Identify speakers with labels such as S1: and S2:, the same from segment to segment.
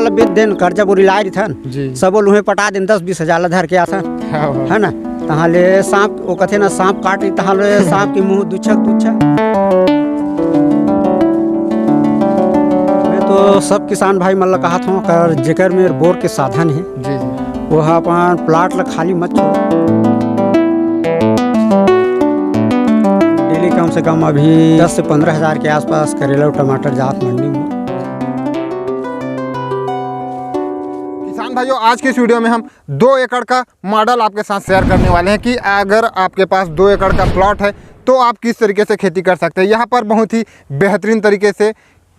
S1: ला बेच देन कर्जा बोरी ला रही थन सब लुहे पटा देन 10-20 हजार ला धर के आथन है ना। तहाँ ले सांप वो कथे ना सांप काट रही तहाँ ले सांप के मुँह दुच्छक मैं तो सब किसान भाई मन ला कहा था कर जेकर में बोर के साधन है वो अपन प्लाट ला खाली मत छोड़। डेली कम से कम अभी 10 से 15 हजार के आसपास करेला और टमाटर जात मंडी में।
S2: किसान भाइयों, आज के इस वीडियो में हम 2 एकड़ का मॉडल आपके साथ शेयर करने वाले हैं कि अगर आपके पास 2 एकड़ का प्लॉट है तो आप किस तरीके से खेती कर सकते हैं। यहाँ पर बहुत ही बेहतरीन तरीके से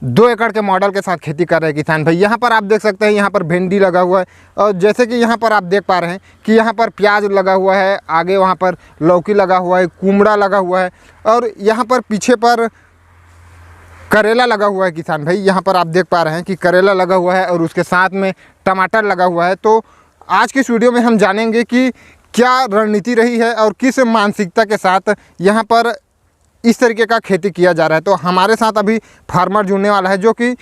S2: 2 एकड़ के मॉडल के साथ खेती कर रहे हैं किसान भाई। यहाँ पर आप देख सकते हैं यहाँ पर भिंडी लगा हुआ है और जैसे कि यहाँ पर आप देख पा रहे हैं कि यहाँ पर प्याज लगा हुआ है, आगे वहाँ पर लौकी लगा हुआ है, कुमड़ा लगा हुआ है और यहाँ पर पीछे पर करेला लगा हुआ है किसान भाई। यहाँ पर आप देख पा रहे हैं कि करेला लगा हुआ है और उसके साथ में टमाटर लगा हुआ है। तो आज की इस वीडियो में हम जानेंगे कि क्या रणनीति रही है और किस मानसिकता के साथ यहाँ पर इस तरीके का खेती किया जा रहा है। तो हमारे साथ अभी फार्मर जुड़ने वाला है जो कि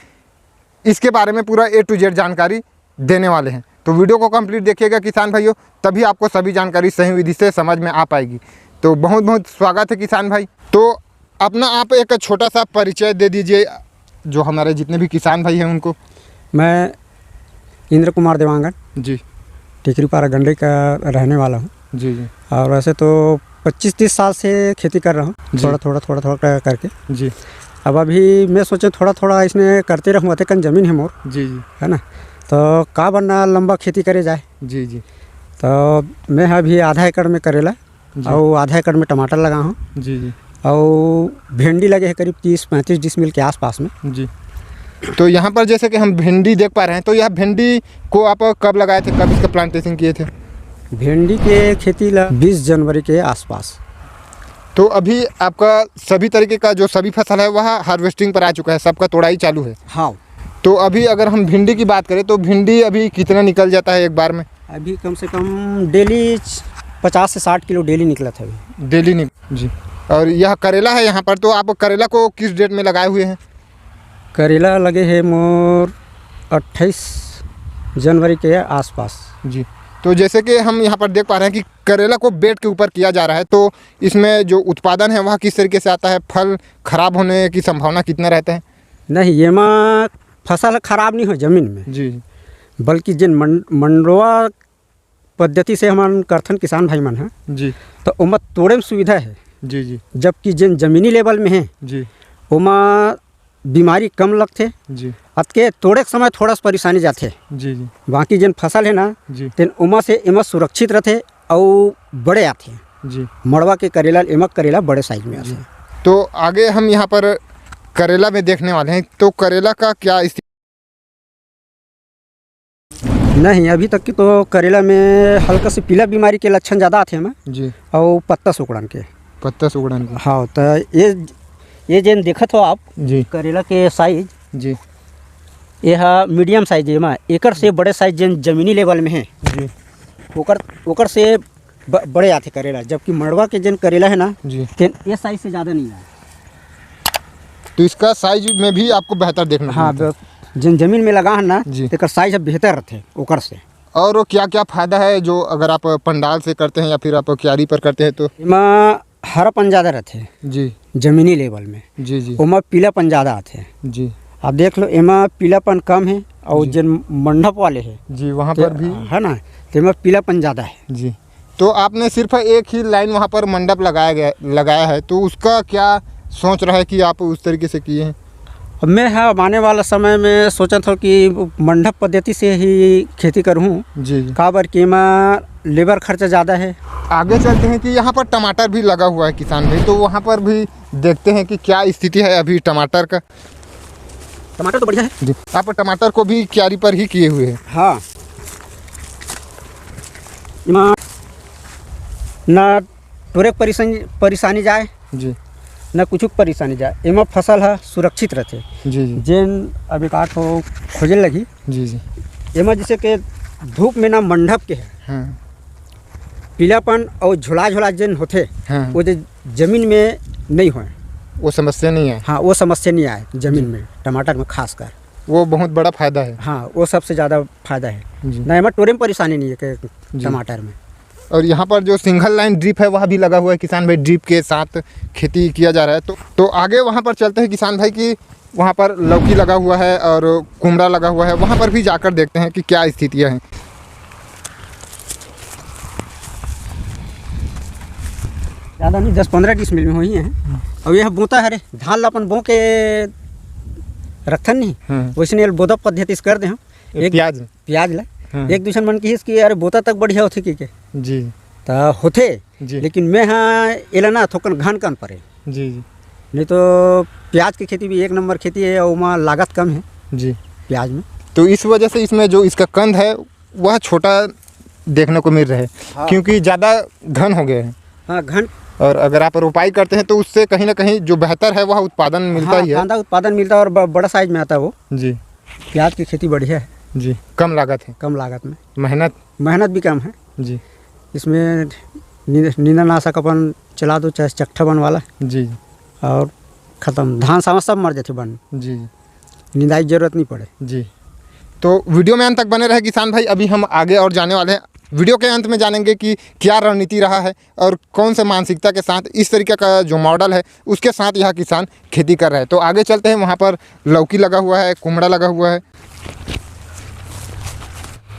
S2: इसके बारे में पूरा A to Z जानकारी देने वाले हैं। तो वीडियो को कंप्लीट देखिएगा किसान भाइयों, तभी आपको सभी जानकारी सही विधि से समझ में आ पाएगी। तो बहुत बहुत स्वागत है किसान भाई। तो अपना आप एक छोटा सा परिचय दे दीजिए जो हमारे जितने भी किसान भाई हैं उनको।
S1: मैं इंद्र कुमार देवांगन
S2: जी
S1: टिकरीपारा गंडे का रहने वाला हूँ
S2: जी जी।
S1: और वैसे तो 25-30 साल से खेती कर रहा हूँ, थोड़ा करके
S2: जी।
S1: अब अभी मैं सोचे थोड़ा इसमें करते रहूँ, अतकन जमीन है मोर
S2: जी जी
S1: है ना, तो का बनना लंबा खेती करे जाए।
S2: जी जी।
S1: तो मैं अभी आधा एकड़ में करेला और आधा एकड़ में टमाटर लगा हूँ
S2: जी जी।
S1: और भिंडी लगे है करीब 30-35 डिसमिल के आसपास में
S2: जी। तो यहाँ पर जैसे कि हम भिंडी देख पा रहे हैं, तो यह भिंडी को आप कब लगाए थे, कब इसका प्लांटेशन किए थे?
S1: भिंडी के खेती ला 20 जनवरी के आसपास।
S2: तो अभी आपका सभी तरीके का जो सभी फसल है वह हार्वेस्टिंग पर आ चुका है, सबका तोड़ाई चालू है।
S1: हाँ।
S2: तो अभी अगर हम भिंडी की बात करें तो भिंडी अभी कितना निकल जाता है एक बार में?
S1: अभी कम से कम डेली 50 से 60 किलो डेली निकला था अभी
S2: डेली जी। और यह करेला है यहाँ पर, तो आप करेला को किस डेट में लगाए हुए हैं?
S1: करेला लगे है मोर 28 जनवरी के आसपास जी।
S2: तो जैसे कि हम यहाँ पर देख पा रहे हैं कि करेला को बेड के ऊपर किया जा रहा है, तो इसमें जो उत्पादन है वह किस तरीके से आता है? फल खराब होने की संभावना कितना रहता है?
S1: नहीं, ये में फसल खराब नहीं हो जमीन में
S2: जी,
S1: बल्कि जिन मंडवा पद्धति से हम करथन किसान भाई मन है
S2: जी,
S1: तो उमा तोड़े में सुविधा है
S2: जी जी।
S1: जबकि जिन जमीनी लेवल में है
S2: जी
S1: उमा बीमारी कम लगते
S2: जी।
S1: अतके तोड़े के समय थोड़ा सा परेशानी जाते
S2: जी जी।
S1: बाकी जिन फसल है ना तेन उमा से एमा सुरक्षित रहते और बड़े आते
S2: जी।
S1: मड़वा के करेला एमक करेला बड़े साइज में आते।
S2: तो आगे हम यहाँ पर करेला में देखने वाले हैं, तो करेला का क्या स्थिति?
S1: नहीं, अभी तक की तो करेला में हल्का से पीला बीमारी के लक्षण ज़्यादा आते हैं
S2: जी
S1: और पत्ता सुकड़न के। हाँ, तो ये जैन देखत हो आप
S2: जी
S1: करेला के साइज
S2: जी,
S1: यह मीडियम साइज है में एकर से बड़े साइज जैन जमीनी लेवल में है
S2: जी,
S1: ओकर से बड़े आते करेला, जबकि मड़वा के जैन करेला है ना
S2: जी
S1: ये साइज से ज़्यादा नहीं है।
S2: तो इसका साइज में भी आपको बेहतर देखना।
S1: हाँ, जिन जमीन में लगा है ना
S2: जी,
S1: एकर साइज बेहतर रहते ओकर से।
S2: और क्या क्या फायदा है जो अगर आप पंडाल से करते हैं या फिर आप क्यारी पर करते हैं? तो
S1: इमा हरापन ज़्यादा रहते
S2: जी
S1: जमीनी लेवल में
S2: जी जी।
S1: उमा पीलापन ज़्यादा आते
S2: जी।
S1: आप देख लो एमा पीलापन कम है और जिन मंडप वाले है
S2: जी वहाँ पर भी
S1: है ना तो एमा पीलापन ज़्यादा है
S2: जी। तो आपने सिर्फ एक ही लाइन वहाँ पर मंडप लगाया है, तो उसका क्या सोच रहा है कि आप उस तरीके से किए हैं?
S1: मैं हाँ आने वाला समय में सोचा था कि मंडप पद्धति से ही खेती करूँ
S2: जी।
S1: काबर कि एमा लेबर खर्चा ज़्यादा है।
S2: आगे चलते हैं कि यहाँ पर टमाटर भी लगा हुआ है किसान भाई, तो वहाँ पर भी देखते हैं कि क्या स्थिति है अभी टमाटर का।
S1: टमाटर तो बढ़िया है
S2: जी। आप टमाटर को भी क्यारी पर ही किए हुए हैं?
S1: हाँ, ना टोरे परेशानी जाए
S2: जी,
S1: न कुछ परेशानी जाए, एमा फसल है सुरक्षित रहते
S2: जी जी।
S1: जैन अभी काट हो खोजे लगी
S2: जी जी।
S1: एमा जैसे कि धूप में ना मंडप के है
S2: हाँ
S1: पीलापन और झोला जैन होते
S2: हाँ।
S1: वो जो जमीन में नहीं हो
S2: वो समस्या नहीं है।
S1: हाँ, वो समस्या नहीं आए जमीन में टमाटर में खास कर।
S2: वो बहुत बड़ा फायदा है।
S1: हाँ, वो सबसे ज़्यादा फायदा है।
S2: जी।
S1: नहीं, मैं टोरे में परेशानी नहीं है कि टमाटर में।
S2: और यहाँ पर जो सिंगल लाइन ड्रिप है वह भी लगा हुआ है किसान भाई, ड्रिप के साथ खेती किया जा रहा है। तो आगे वहाँ पर चलते हैं किसान भाई कि वहाँ पर लौकी लगा हुआ है और कुमड़ा लगा हुआ है, वहाँ पर भी जाकर देखते हैं कि क्या स्थितियाँ हैं।
S1: ज़्यादा नहीं, 10-15 डिसमिल में हुई हैं। और यह बोता है रे धान ला अपन बो के रखथन नहीं, वैसे बोता पद्धति से कर दे हम एक प्याज ला एक दूसरे मन की कि अरे बोता तक बढ़िया होथे के
S2: जी
S1: तो होथे
S2: जी।
S1: लेकिन मैं हाँ एला ना थोकन घन कन पड़े
S2: जी जी।
S1: नहीं तो प्याज की खेती भी एक नंबर खेती है और वहाँ लागत कम है
S2: जी
S1: प्याज में।
S2: तो इस वजह से इसमें जो इसका कंद है वह छोटा देखने को मिल रहा है। हाँ। क्योंकि ज़्यादा घन हो गए हैं।
S1: हाँ, घन।
S2: और अगर आप रोपाई करते हैं तो उससे कहीं ना कहीं जो बेहतर है वह उत्पादन मिलता ही है।
S1: हाँ, उत्पादन मिलता है और बड़ा साइज में आता है वो।
S2: जी।
S1: प्याज की खेती बढ़िया है
S2: जी, कम लागत है।
S1: कम लागत में
S2: मेहनत
S1: भी कम है
S2: जी।
S1: इसमें नींदनाशक अपन चला दो चाहे चट्ठा बन वाला
S2: जी
S1: और ख़त्म, धान सामा सब मर जाते बन
S2: जी।
S1: निंदाई की जरूरत नहीं पड़े जी।
S2: तो वीडियो में अंत तक बने रहे किसान भाई, अभी हम आगे और जाने वाले हैं। वीडियो के अंत में जानेंगे कि क्या रणनीति रहा है और कौन से मानसिकता के साथ इस तरीके का जो मॉडल है उसके साथ यह किसान खेती कर रहे हैं। तो आगे चलते हैं, वहाँ पर लौकी लगा हुआ है, कुमड़ा लगा हुआ है।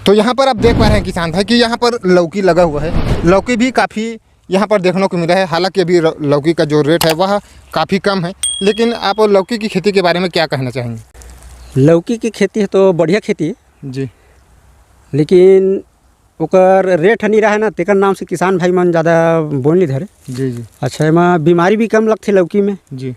S2: तो यहाँ पर आप देख पा रहे हैं किसान भाई कि यहाँ पर लौकी लगा हुआ है। लौकी भी काफ़ी यहाँ पर देखने को मिला है, हालांकि अभी लौकी का जो रेट है वह काफ़ी कम है। लेकिन आप लौकी की खेती के बारे में क्या कहना चाहेंगे?
S1: लौकी की खेती है तो बढ़िया खेती है
S2: जी,
S1: लेकिन ओकर रेट नहीं रहा है ना, तेकर नाम से किसान भाई मन ज़्यादा बोल नहीं धरे।
S2: जी जी।
S1: अच्छा, एमें बीमारी भी कम लगती लौकी में
S2: जी।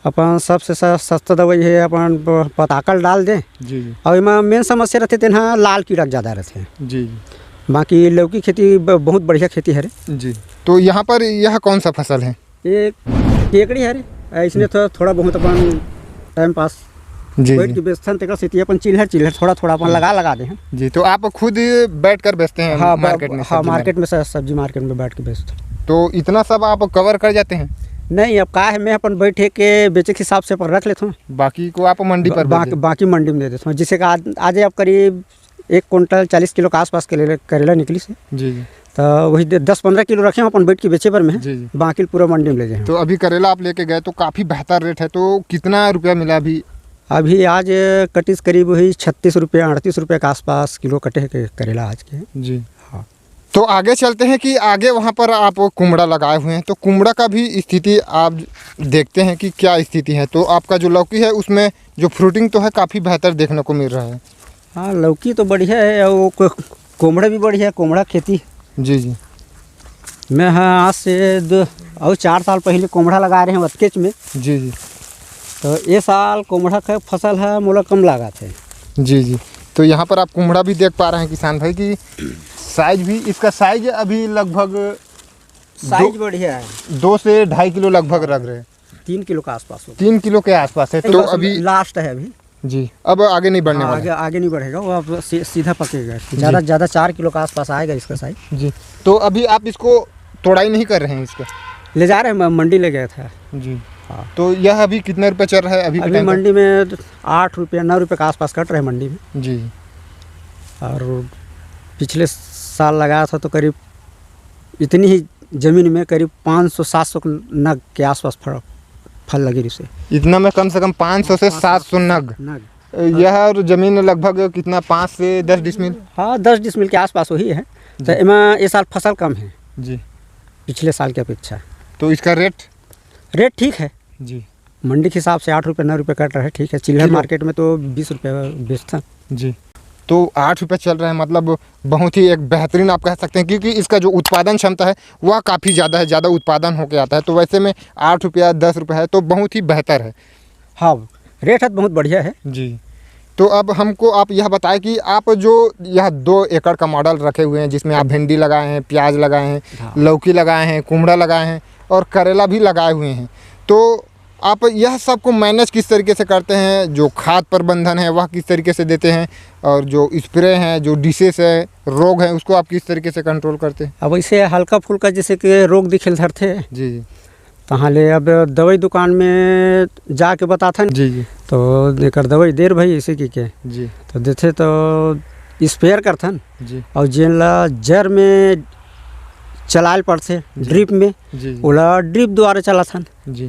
S1: अपन सबसे सस्ता दवाई है अपन पताकल डाल दें
S2: जी जी।
S1: और एमें मेन समस्या रहते तेना लाल कीड़ा ज़्यादा रहते हैं
S2: जी जी।
S1: बाकी लौकी खेती बहुत बढ़िया खेती है रे
S2: जी। तो यहाँ पर यह कौन सा फसल है?
S1: एक केकड़ी है रे, इसने तो थोड़ा बहुत अपन टाइम पास
S2: जी
S1: बैठ के बेचते हैं खेती अपन चिल्हर थोड़ा थोड़ा अपन लगा दे हैं
S2: जी। तो आप खुद बैठ कर बेचते हैं?
S1: हाँ,
S2: मार्केट में?
S1: हाँ, मार्केट में सब्जी मार्केट में बैठ के बेचते हैं।
S2: तो इतना सब आप कवर कर जाते हैं?
S1: नहीं, अब का है मैं अपन बैठे के बेचे के हिसाब से अपन रख लेता हूँ,
S2: बाकी को आप मंडी पर
S1: बाकी मंडी में दे देता हूँ। जिससे कि आज अब करीब 1 कुंटल 40 किलो के आसपास करेला निकली से
S2: जी जी।
S1: तो वही 10-15 किलो रखे अपन बैठ के बेचे पर में
S2: जी जी।
S1: बाकी पूरा मंडी में ले जाए।
S2: तो अभी करेला आप लेके गए तो काफ़ी बेहतर रेट है, तो कितना रुपया मिला
S1: अभी आज कटीस करीब वही 36 रुपये 38 रुपये के आसपास किलो कटे हैं करेला आज के
S2: जी।
S1: हाँ।
S2: तो आगे चलते हैं कि आगे वहाँ पर आप कुमड़ा लगाए हुए हैं, तो कुमड़ा का भी स्थिति आप देखते हैं कि क्या स्थिति है। तो आपका जो लौकी है उसमें जो फ्रूटिंग तो है काफ़ी बेहतर देखने को मिल रहा है।
S1: हाँ, लौकी तो बढ़िया है और वो कुमड़ा भी बढ़िया है, कुमड़ा खेती।
S2: जी जी।
S1: मैं हाँ आज से 4 साल पहले कुमड़ा लगा रहे हैं वतकेच में।
S2: जी जी।
S1: तो ये साल कुमड़ा का फसल है मोला कम लागत है।
S2: जी जी। तो यहाँ पर आप कुमड़ा भी देख पा रहे हैं किसान भाई कि साइज भी इसका साइज अभी लगभग
S1: साइज बढ़िया है,
S2: 2 से 2.5 किलो लगभग लग रहे हैं।
S1: 3 किलो के आसपास हो,
S2: 3 किलो के आसपास है। तो अभी
S1: लास्ट है अभी
S2: जी, अब आगे नहीं बढ़ने वाला।
S1: आगे नहीं बढ़ेगा वो, अब सीधा पकेगा। ज़्यादा 4 किलो के आसपास आएगा इसका साइज जी।
S2: तो अभी आप इसको तोड़ाई नहीं कर रहे हैं? इसका
S1: ले जा रहे हैं, मंडी ले गया था
S2: जी।
S1: हाँ।
S2: तो यह अभी कितने रुपए चल रहा है? अभी
S1: मंडी में 8 रुपये 9 रुपये के आसपास कट रहे हैं मंडी में
S2: जी।
S1: और पिछले साल लगाया था तो करीब इतनी ही ज़मीन में करीब 500-700 नग के आसपास फल लगे इसे। इतना
S2: में कम से कम 500 से 700 नग। यह ज़मीन लगभग कितना 5 से 10 डिसमिल?
S1: हाँ, 10 डिसमिल के आसपास वही है। तो इसमें ये साल फसल कम है
S2: जी
S1: पिछले साल की अपेक्षा।
S2: तो इसका रेट
S1: ठीक है
S2: जी,
S1: मंडी के हिसाब से 8 रुपये 9 रुपये कट रहा है। ठीक है, चिल्हर मार्केट में तो 20 रुपये बेचता
S2: जी। तो 8 रुपये चल रहा है, मतलब बहुत ही एक बेहतरीन आप कह सकते हैं, क्योंकि इसका जो उत्पादन क्षमता है वह काफ़ी ज़्यादा है, ज़्यादा उत्पादन होकर आता है। तो वैसे में 8 रुपया 10 रुपये है तो बहुत ही बेहतर है।
S1: हाँ, रेट है बहुत बढ़िया है
S2: जी। तो अब हमको आप यह बताएं कि आप जो यह 2 एकड़ का मॉडल रखे हुए हैं जिसमें आप भिंडी लगाए हैं, प्याज लगाए हैं, हाँ, लौकी लगाए हैं, कुमड़ा लगाए हैं और करेला भी लगाए हुए हैं, तो आप यह सब को मैनेज किस तरीके से करते हैं? जो खाद प्रबंधन है वह किस तरीके से देते हैं और जो स्प्रे हैं, जो डिसेस है, रोग है, उसको आप किस तरीके से कंट्रोल करते हैं?
S1: अब ऐसे हल्का फुल्का जैसे कि रोग दिखेल धरते
S2: जी जी,
S1: तहाले अब दवाई दुकान में जाके बताथन
S2: जी जी
S1: तो एकर दवाई देर भाई इसी की के
S2: जी
S1: तो देथे तो स्प्रेयर करथन
S2: जी
S1: और जेन ला जर में चलाल पड़थे ड्रिप में
S2: जी
S1: ओला ड्रिप द्वारा चलाथन।
S2: जी।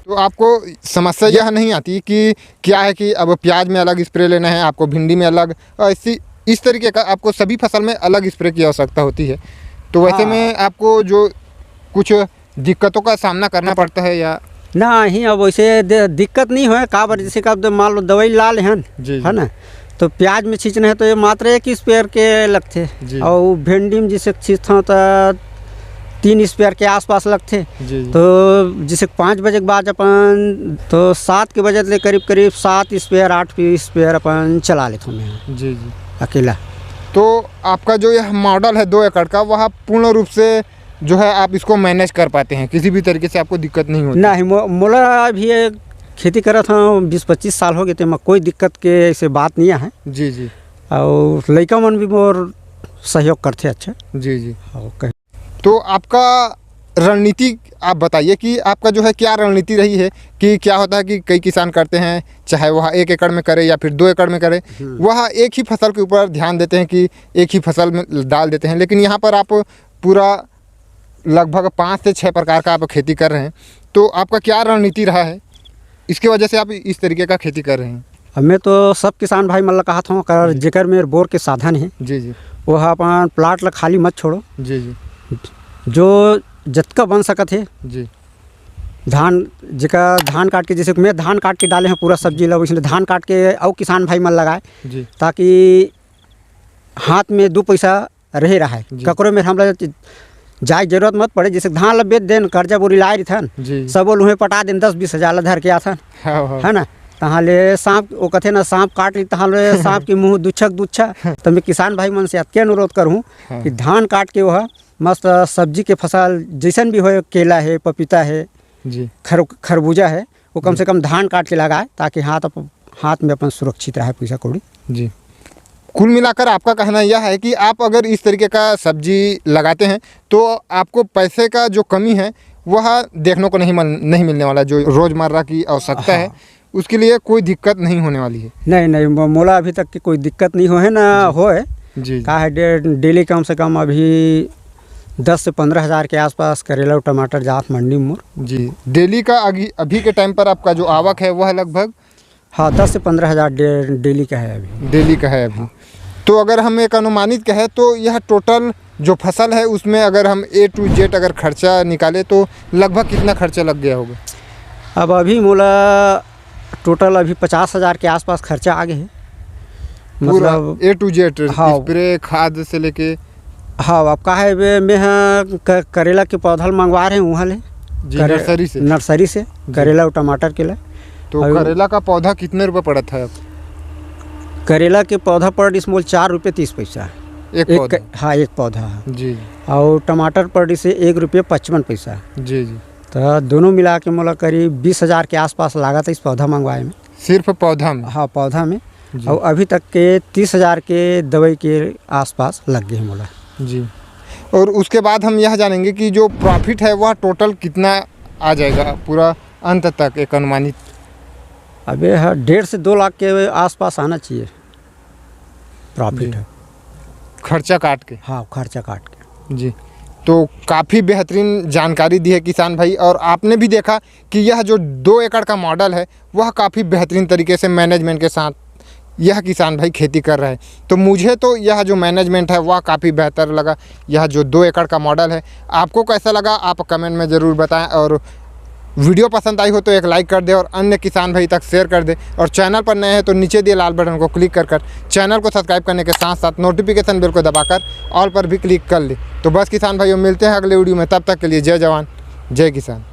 S2: तो आपको समस्या यह नहीं आती कि क्या है कि अब प्याज में अलग स्प्रे लेना है, आपको भिंडी में अलग, ऐसी इस तरीके का आपको सभी फसल में अलग स्प्रे की आवश्यकता होती है। तो वैसे
S1: हाँ।
S2: में आपको जो कुछ दिक्कतों का सामना करना पड़ता है या
S1: नहीं अब वैसे दिक्कत नहीं है का बर जैसे कब मान लो दवाई लाल है
S2: जी
S1: है ना तो प्याज में छींचना है तो ये मात्र एक स्प्रेयर के लगते
S2: जी।
S1: और भिंडी में जैसे छींचता तो 3 स्प्रेयर के आसपास लगते
S2: जी
S1: तो जैसे 5 बजे के बाद अपन तो 7 के बजे ले करीब करीब 7 स्प्रेयर 8 स्प्रेयर अपन चला लेते हैं
S2: जी जी।
S1: अकेला।
S2: तो आपका जो यह मॉडल है 2 एकड़ का, वह पूर्ण रूप से जो है आप इसको मैनेज कर पाते हैं, किसी भी तरीके से आपको दिक्कत नहीं होती?
S1: नहीं मोला भी खेती करत हूँ 20-25 साल हो गए थे मैं कोई दिक्कत के ऐसे बात नहीं है।
S2: जी जी।
S1: और लड़का मन भी मोर सहयोग करते अच्छा।
S2: जी जी।
S1: ओके।
S2: तो आपका रणनीति आप बताइए कि आपका जो है क्या रणनीति रही है कि क्या होता है कि कई किसान करते हैं चाहे वह 1 एकड़ में करे या फिर 2 एकड़ में करे, वह एक ही फसल के ऊपर ध्यान देते हैं कि एक ही फसल में डाल देते हैं, लेकिन यहाँ पर आप पूरा लगभग 5 से 6 प्रकार का आप खेती कर रहे हैं। तो आपका क्या रणनीति रहा है, इसकी वजह से आप इस तरीके का खेती कर रहे हैं?
S1: अब मैं तो सब किसान भाई मतलब कहा था कर जेकर मेरे बोर के साधन है
S2: जी जी।
S1: वो अपन प्लाट ला खाली मत छोड़ो।
S2: जी जी।
S1: जो जतका बन सकत है
S2: जी।
S1: धान जेका धान काट के जैसे मैं धान काट के डाले हैं पूरा सब्जी ला वैसे धान काट के और किसान भाई मन लगाए
S2: जी।
S1: ताकि हाथ में 2 पैसा रहे रहा है ककरो में हम जाए जरूरत मत पड़े। जैसे धान ला बेच देन कर्जा बोरी लाए रहन सब लुहे पटा देन 10-20 हज़ार ला धर के आथन है ना तहाले सांप वो कथे ना सांप काट ली तहाले सांप के मुँह दुच्छा तो मैं किसान भाई मन से अतके अनुरोध करूँ कि धान काट के वह मस्त सब्जी के फसल जैसन भी हो, केला है पपीता है
S2: जी
S1: खरबूजा है वो कम से कम धान काट के लगाए ताकि हाथ में अपन सुरक्षित रहे पैसा कौड़ी।
S2: जी। कुल मिलाकर आपका कहना यह है कि आप अगर इस तरीके का सब्जी लगाते हैं तो आपको पैसे का जो कमी है वह देखने को नहीं मिलने वाला, जो रोज़मर्रा की आवश्यकता है उसके लिए कोई दिक्कत नहीं होने वाली है।
S1: नहीं मोला अभी तक की कोई दिक्कत नहीं हो है ना होए
S2: जी।
S1: का है डेली कम से कम अभी 10 से 15 हज़ार के आसपास करेला और टमाटर जात मंडी में मोर।
S2: जी। डेली का अभी के टाइम पर आपका जो आवक है वह लगभग
S1: 10 से 15 हज़ार डेली का है अभी।
S2: डेली का है अभी। तो अगर हम एक अनुमानित कहें तो यह टोटल जो फसल है उसमें अगर हम A to Z अगर खर्चा निकाले तो लगभग कितना खर्चा लग गया होगा?
S1: अब अभी मोला टोटल अभी 50,000 के आसपास खर्चा आ गया है
S2: मतलब A to Z
S1: हाँ।
S2: स्प्रे खाद से लेके
S1: हाँ। अब का है मैं करेला के पौधा मंगवा रहे हैं वहाँ ले नर्सरी से करेला और टमाटर के लिए।
S2: तो करेला का पौधा कितने रुपये पड़ा था?
S1: करेला के पौधा पर स्मॉल 4 रुपये 30 पैसा
S2: एक पौधा?
S1: हाँ एक पौधा
S2: जी।
S1: और टमाटर पर से 1 रुपये 55 पैसा।
S2: जी जी।
S1: तो दोनों मिला के मोला करीब 20,000 के आसपास लागत है इस पौधा मंगवाए में।
S2: सिर्फ पौधा में?
S1: हाँ पौधा में। और अभी तक के 30,000 के दवाई के आसपास लग गए मोला।
S2: जी। और उसके बाद हम यह जानेंगे कि जो प्रॉफिट है वह टोटल कितना आ जाएगा पूरा अंत तक एक अनुमानित?
S1: अबे 1.5 से 2 लाख के आसपास आना चाहिए प्रॉफिट है
S2: खर्चा काट के।
S1: हाँ खर्चा काट के।
S2: जी। तो काफ़ी बेहतरीन जानकारी दी है किसान भाई, और आपने भी देखा कि यह जो 2 एकड़ का मॉडल है वह काफ़ी बेहतरीन तरीके से मैनेजमेंट के साथ यह किसान भाई खेती कर रहा है। तो मुझे तो यह जो मैनेजमेंट है वह काफ़ी बेहतर लगा। यह जो 2 एकड़ का मॉडल है आपको कैसा लगा आप कमेंट में ज़रूर बताएं, और वीडियो पसंद आई हो तो एक लाइक कर दे और अन्य किसान भाई तक शेयर कर दे, और चैनल पर नए हैं तो नीचे दिए लाल बटन को क्लिक कर चैनल को सब्सक्राइब करने के साथ साथ नोटिफिकेशन बेल को दबाकर ऑल पर भी क्लिक कर ले। तो बस किसान भाइयों मिलते हैं अगले वीडियो में, तब तक के लिए जय जवान जय किसान।